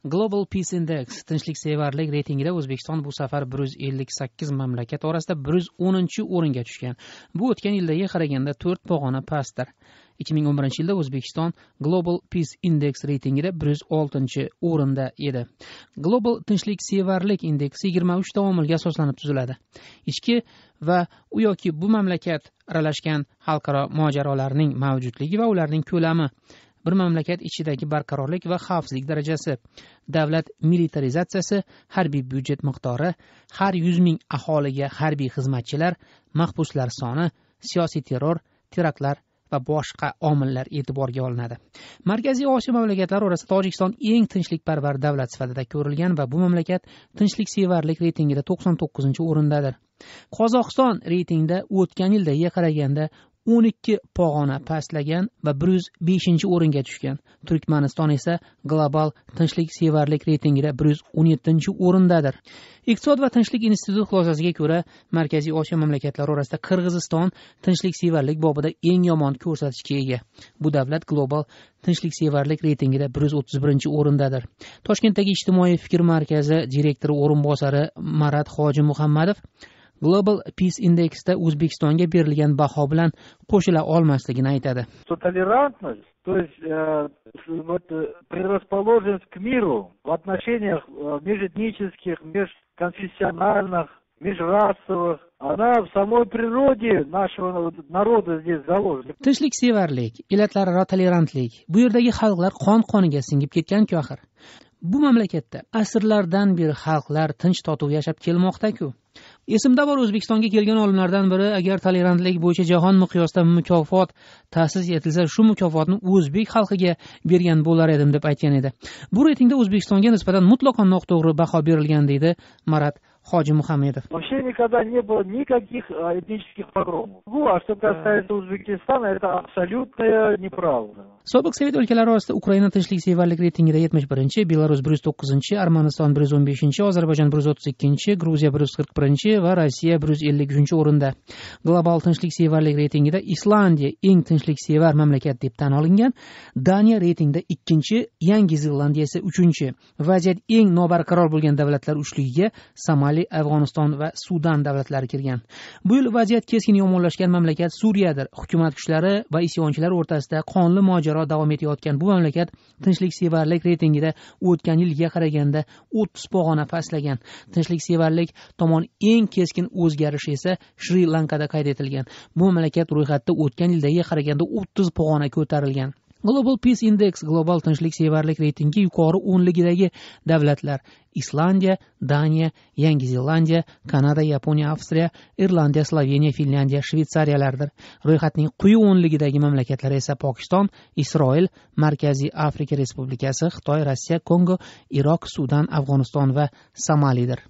Global Peace Index tinchliksevarlik reytingida O'zbekiston bu safar 158 mamlakat orasida 110-o'ringa tushgan. Bu o'tgan yildagiga qaraganda 4 pog'ona pastdir. 2011-yilda O'zbekiston Global Peace Index reytingida 106-o'rinda edi. Global tinchliksevarlik indeksi 23 ta omilga asoslanib tuziladi. Ichki va u yoki bu mamlakat aralashgan xalqaro mojarolarning mavjudligi va ularning ko'lami, bir mamlakat ichidagi barqarorlik va xavfsizlik darajasi, davlat militarizatsiyasi, harbiy byudjet miqdori, har 100 ming aholiga harbiy xizmatchilar, mahbuslar soni, siyosiy terror, teraktlar va boshqa omillar e'tiborga olinadi. Markaziy Osiyo mamlakatlari orasida Tojikiston eng tinchlikparvar davlat sifatida ko'rilgan va bu mamlakat tinchliksevarlik reytingida 99-o'rindadir. Qozog'iston reytingda o'tgan yildagiga qaraganda 12 pog'ona pastlagan va 105-o'ringa tushgan. Turkmaniston esa global tinchliksevarlik reytingida 117-o'rindadir. Iqtisod va tinchlik instituti xulosasiga ko'ra, Markaziy Osiyo mamlakatlari orasida Qirg'iziston tinchliksevarlik bobida eng yomon ko'rsatkichga ega. Bu davlat global tinchliksevarlik reytingida 131-o'rindadir. Toshkentdagi ijtimoiy fikr markazi direktori o'rinbosari Marat Hoji Muhammadov Global Peace Index'da O'zbekistonga berilgan baho bilan qo'shila olmasligini aytadi. Толерантность, то есть предрасположенность к миру в отношениях межэтнических, межконфессиональных, межрасовых, она в самой природе нашего народа здесь заложена. Tinchliksevarlik, illatlararo tolerantlik, bu yerdagi xalqlar qon-qoniga singib ketgan-ku axir. Bu mamlakatda asrlardan beri xalqlar tinch totuv yashab kelmoqda-ku. Esimda bor, O'zbekistonga kelgan olimlardan biri agar tolerantlik bo'yicha jahon miqyosida mukofot ta'sis etilsa, shu mukofotni o'zbek xalqiga bergan bo'lar edim deb aytgan edi. Bu reytingda O'zbekistonga nisbatan mutlaqo noto'g'ri baho berilgan deydi Marat Hoji Muhammadov. Вообще никогда не было никаких этнических погромов. А что касается Узбекистана, это абсолютная неправда. Sobiq Sovet o'lkalari orasida Ukraina tinchliksevarlik reytingida 71-chi, Belarus 109-chi, Armaniston 115-chi, Ozarbayjon 132-chi, Gruziya 141-chi va Rossiya 153-o'rinda. Global tinchliksevarlik reytingida Islandiya eng tinchliksevar mamlakat deb tan olingan, Daniya reytingda 2-chi, Yangi Zelandiya esa 3-chi. Vaziyat eng nobarqaror bo'lgan davlatlar uchligiga Somali, Afg'oniston va Sudan davlatlari kirgan. Bu yil vaziyat keskin yomonlashgan mamlakat Suriyadir. Hukumat kuchlari va isyonchilar o'rtasida qonli mojaro davom etayotgan bu mamlakat tinchliksevarlik reytingida o'tgan yilga qaraganda 30 pog'ona pastlagan. Tinchliksevarlik tomon eng keskin o'zgarish esa Shri Lankada qayd etilgan. Bu mamlakat ro'yxatda o'tgan yildagiga qaraganda 30 pog'ona ko'tarilgan. Global Peace Index global tinchliksevarlik reytingi yuqori 10ligidagi davlatlar Islandiya, Daniya, Yangi Zelandiya, Kanada, Yaponiya, Avstriya, Irlandiya, Sloveniya, Finlandiya, Shveysariyalardir. Ro'yxatning quyi 10ligidagi mamlakatlar esa Pokiston, Isroil, Markaziy Afrika Respublikasi, Xitoy, Rossiya, Kongo, Iroq, Sudan, Afg'oniston va Somalidir.